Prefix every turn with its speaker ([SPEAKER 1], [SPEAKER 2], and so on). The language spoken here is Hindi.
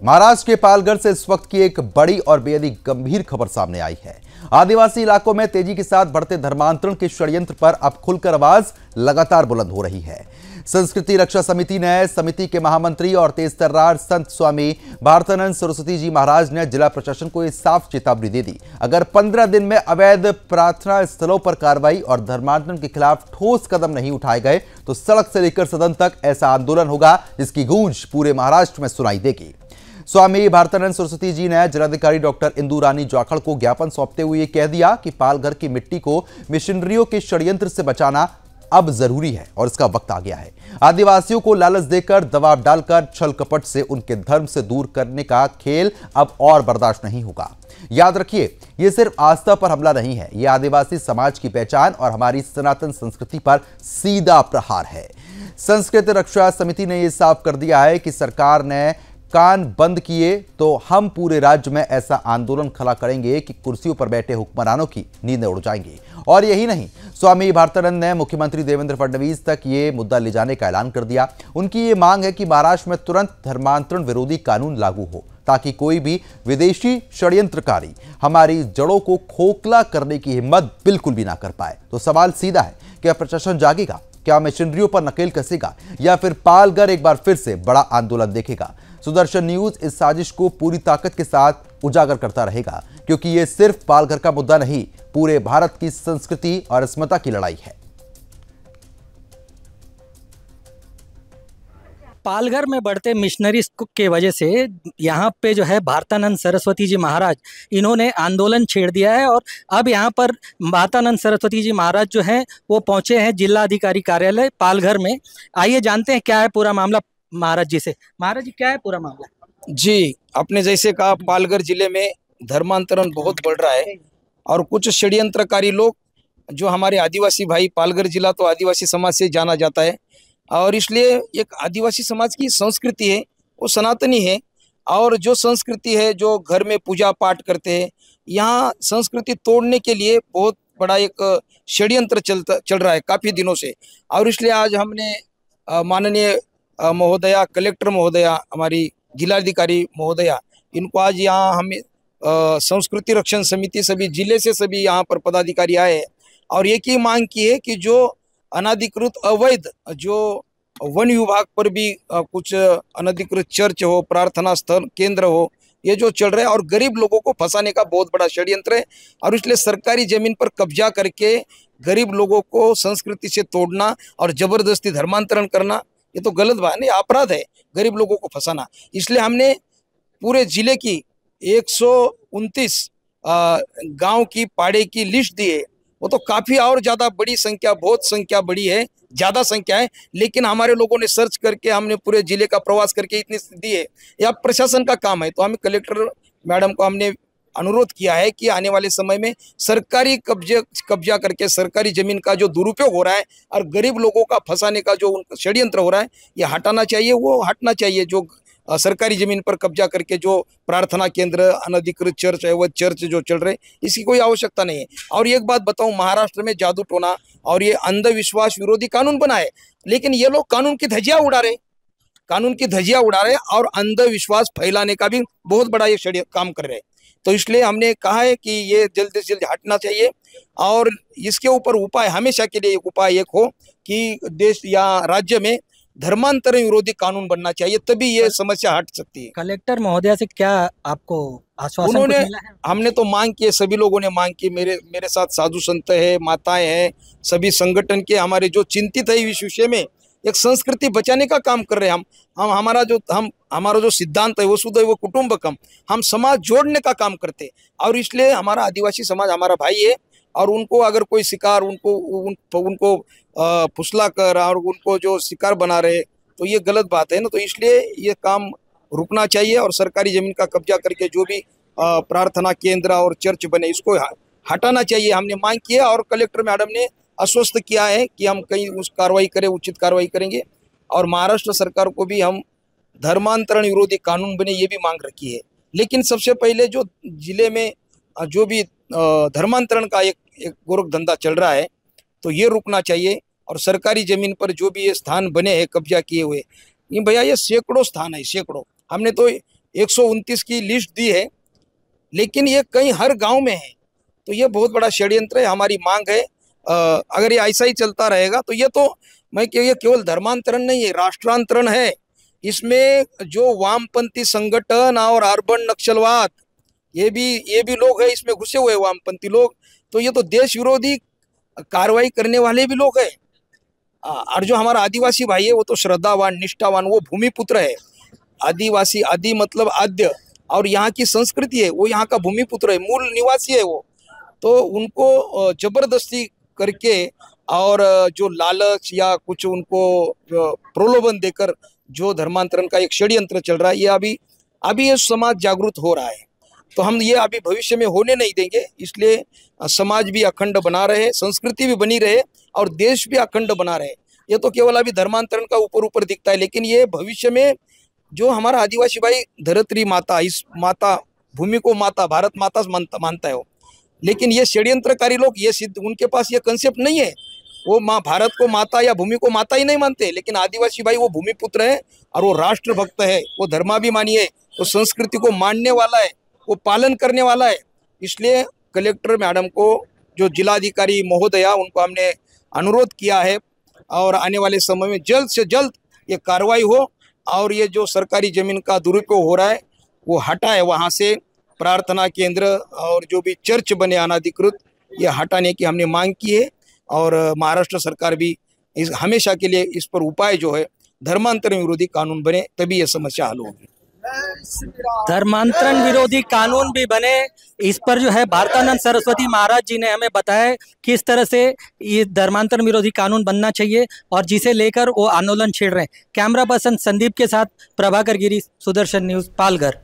[SPEAKER 1] महाराष्ट्र के पालघर से इस वक्त की एक बड़ी और बेहद गंभीर खबर सामने आई है। आदिवासी इलाकों में तेजी के साथ बढ़ते धर्मांतरण के षड्यंत्र पर अब खुलकर आवाज लगातार बुलंद हो रही है। संस्कृति रक्षा समिति ने समिति के महामंत्री और तेजतर्रार संत स्वामी भारतानंद सरस्वती जी महाराज ने जिला प्रशासन को एक साफ चेतावनी दे दी। अगर 15 दिन में अवैध प्रार्थना स्थलों पर कार्रवाई और धर्मांतरण के खिलाफ ठोस कदम नहीं उठाए गए तो सड़क से लेकर सदन तक ऐसा आंदोलन होगा जिसकी गूंज पूरे महाराष्ट्र में सुनाई देगी। स्वामी भारतानंद सरस्वती जी ने जिलाधिकारी डॉक्टर इंदु रानी जाखड़ को ज्ञापन सौंपते हुए कह दिया कि पालघर की मिट्टी को मिशनरियों के षड्यंत्र से बचाना अब जरूरी है और इसका वक्त आ गया है। आदिवासियों को लालच देकर, दबाव डालकर, छल कपट से उनके धर्म से दूर करने का खेल अब और बर्दाश्त नहीं होगा। याद रखिए, यह सिर्फ आस्था पर हमला नहीं है, यह आदिवासी समाज की पहचान और हमारी सनातन संस्कृति पर सीधा प्रहार है। संस्कृति रक्षा समिति ने यह साफ कर दिया है कि सरकार ने कान बंद किए तो हम पूरे राज्य में ऐसा आंदोलन खड़ा करेंगे कि कुर्सियों पर बैठे हुक्मरानों की नींदें उड़ जाएंगी। और यही नहीं, स्वामी भारतानंद ने मुख्यमंत्री देवेंद्र फडणवीस तक ये मुद्दा ले जाने का ऐलान कर दिया। उनकी ये मांग है कि महाराष्ट्र में तुरंत धर्मांतरण विरोधी कानून लागू हो ताकि कोई भी विदेशी षड्यंत्रकारी हमारी जड़ों को खोखला करने की हिम्मत बिल्कुल भी ना कर पाए। तो सवाल सीधा है, क्या प्रशासन जागेगा? क्या मिशनरियों पर नकेल कसेगा या फिर पालघर एक बार फिर से बड़ा आंदोलन देखेगा? सुदर्शन न्यूज इस साजिश को पूरी ताकत के साथ उजागर करता रहेगा, क्योंकि यह सिर्फ पालघर का मुद्दा नहीं, पूरे भारत की संस्कृति और अस्मिता की लड़ाई है।
[SPEAKER 2] पालघर में बढ़ते मिशनरी के वजह से यहाँ पे जो है भारतानंद सरस्वती जी महाराज इन्होंने आंदोलन छेड़ दिया है और अब यहाँ पर भारतानंद सरस्वती जी महाराज जो हैं वो पहुंचे हैं जिला अधिकारी कार्यालय पालघर में। आइए जानते हैं क्या है पूरा मामला महाराज जी से। महाराज जी, क्या है पूरा मामला?
[SPEAKER 3] जी, आपने जैसे कहा, पालघर जिले में धर्मांतरण बहुत बढ़ रहा है और कुछ षड्यंत्रकारी लोग जो हमारे आदिवासी भाई, पालघर जिला तो आदिवासी समाज से जाना जाता है और इसलिए एक आदिवासी समाज की संस्कृति है वो सनातनी है और जो संस्कृति है, जो घर में पूजा पाठ करते हैं, यहाँ संस्कृति तोड़ने के लिए बहुत बड़ा एक षड्यंत्र चल रहा है काफ़ी दिनों से। और इसलिए आज हमने माननीय महोदया, कलेक्टर महोदया, हमारी जिलाधिकारी महोदया, इनको आज यहाँ हमें संस्कृति रक्षण समिति सभी जिले से सभी यहाँ पर पदाधिकारी आए हैं और एक ही मांग की है कि जो अनाधिकृत अवैध जो वन विभाग पर भी कुछ अनधिकृत चर्च हो, प्रार्थना स्थल, केंद्र हो, ये जो चल रहा है और गरीब लोगों को फंसाने का बहुत बड़ा षड्यंत्र है और इसलिए सरकारी जमीन पर कब्जा करके गरीब लोगों को संस्कृति से तोड़ना और जबरदस्ती धर्मांतरण करना, ये तो गलत बात है, अपराध है गरीब लोगों को फंसाना। इसलिए हमने पूरे जिले की 129 गांव की पाड़े की लिस्ट दी है। वो तो काफ़ी और ज़्यादा बड़ी संख्या, बहुत संख्या बड़ी है, ज़्यादा संख्या है, लेकिन हमारे लोगों ने सर्च करके, हमने पूरे जिले का प्रवास करके इतनी दी है। यह प्रशासन का काम है। तो हमें कलेक्टर मैडम को हमने अनुरोध किया है कि आने वाले समय में सरकारी कब्जा करके सरकारी जमीन का जो दुरुपयोग हो रहा है और गरीब लोगों का फंसाने का जो षड्यंत्र हो रहा है, ये हटाना चाहिए, वो हटना चाहिए। जो सरकारी जमीन पर कब्जा करके जो प्रार्थना केंद्र, अनधिकृत चर्च है, वो चर्च जो चल रहे, इसकी कोई आवश्यकता नहीं है। और एक बात बताऊं, महाराष्ट्र में जादू टोना और ये अंधविश्वास विरोधी कानून बना है, लेकिन ये लोग कानून की धज्जियां उड़ा रहे और अंधविश्वास फैलाने का भी बहुत बड़ा ये काम कर रहे हैं। तो इसलिए हमने कहा है कि ये जल्द से जल्द हटना चाहिए और इसके ऊपर उपाय, हमेशा के लिए उपाय एक हो कि देश या राज्य में धर्मांतरण विरोधी कानून बनना चाहिए, तभी ये समस्या हट सकती है।
[SPEAKER 2] कलेक्टर महोदया से क्या आपको आश्वासन
[SPEAKER 3] उन्होंने
[SPEAKER 2] मिला है?
[SPEAKER 3] हमने तो मांग की है, सभी लोगों ने मांग की। मेरे साथ साधु संत है, माताएं हैं, सभी संगठन के हमारे जो चिंतित है इस विषय में, एक संस्कृति बचाने का काम कर रहे हैं। हमारा जो सिद्धांत है वो वसुधैव कुटुंबकम, हम समाज जोड़ने का काम करते हैं और इसलिए हमारा आदिवासी समाज हमारा भाई है और उनको अगर कोई शिकार उनको फुसला कर और उनको जो शिकार बना रहे, तो ये गलत बात है ना। तो इसलिए ये काम रुकना चाहिए और सरकारी जमीन का कब्जा करके जो भी प्रार्थना केंद्र और चर्च बने, इसको हटाना चाहिए, हमने मांग की है। और कलेक्टर मैडम ने आश्वस्त किया है कि हम कहीं उस कार्रवाई करें, उचित कार्रवाई करेंगे। और महाराष्ट्र सरकार को भी हम धर्मांतरण विरोधी कानून बने, ये भी मांग रखी है। लेकिन सबसे पहले जो जिले में जो भी धर्मांतरण का एक गोरख धंधा चल रहा है, तो ये रुकना चाहिए। और सरकारी जमीन पर जो भी ये स्थान बने हैं कब्जा किए हुए, ये भैया ये सैकड़ों स्थान है, सैकड़ों। हमने तो 129 की लिस्ट दी है, लेकिन ये कहीं हर गांव में है। तो ये बहुत बड़ा षड्यंत्र है। हमारी मांग है अगर ये ऐसा ही चलता रहेगा तो ये ये केवल धर्मांतरण नहीं है, राष्ट्रांतरण है। इसमें जो वामपंथी संगठन और अर्बन नक्सलवाद ये भी लोग हैं इसमें घुसे हुए वामपंथी लोग। तो ये तो देश विरोधी कार्रवाई करने वाले भी लोग हैं। और जो हमारा आदिवासी भाई है वो तो श्रद्धावान, निष्ठावान, वो भूमिपुत्र है। आदिवासी, आदि मतलब आद्य, और यहाँ की संस्कृति है, वो यहाँ का भूमिपुत्र है, मूल निवासी है वो। तो उनको जबरदस्ती करके और जो लालच या कुछ उनको प्रलोभन देकर जो धर्मांतरण का एक षड्यंत्र चल रहा है, ये अभी ये समाज जागरूक हो रहा है। तो हम ये अभी भविष्य में होने नहीं देंगे। इसलिए समाज भी अखंड बना रहे, संस्कृति भी बनी रहे और देश भी अखंड बना रहे। ये तो केवल अभी धर्मांतरण का ऊपर दिखता है, लेकिन ये भविष्य में जो हमारा आदिवासी भाई धरत्री माता, इस माता भूमि को माता, भारत माता मानता है वो, लेकिन ये षड्यंत्रकारी लोग ये सिद्ध, उनके पास ये कंसेप्ट नहीं है। वो भारत को माता या भूमि को माता ही नहीं मानते, लेकिन आदिवासी भाई वो भूमिपुत्र है और वो राष्ट्रभक्त है, वो धर्माभिमानी है, वो संस्कृति को मानने वाला है, वो पालन करने वाला है। इसलिए कलेक्टर मैडम को, जो जिलाधिकारी महोदया, उनको हमने अनुरोध किया है और आने वाले समय में जल्द से जल्द ये कार्रवाई हो और ये जो सरकारी जमीन का दुरुपयोग हो रहा है वो हटाए। वहाँ से प्रार्थना केंद्र और जो भी चर्च बने अनाधिकृत, ये हटाने की हमने मांग की है। और महाराष्ट्र सरकार भी हमेशा के लिए इस पर उपाय जो है धर्मांतरण विरोधी कानून बने, तभी ये समस्या हल होगी।
[SPEAKER 2] धर्मांतरण विरोधी कानून भी बने, इस पर जो है भारतानंद सरस्वती महाराज जी ने हमें बताया किस तरह से ये धर्मांतरण विरोधी कानून बनना चाहिए और जिसे लेकर वो आंदोलन छेड़ रहे हैं। कैमरा पर्सन संदीप के साथ प्रभाकर गिरी, सुदर्शन न्यूज़, पालघर।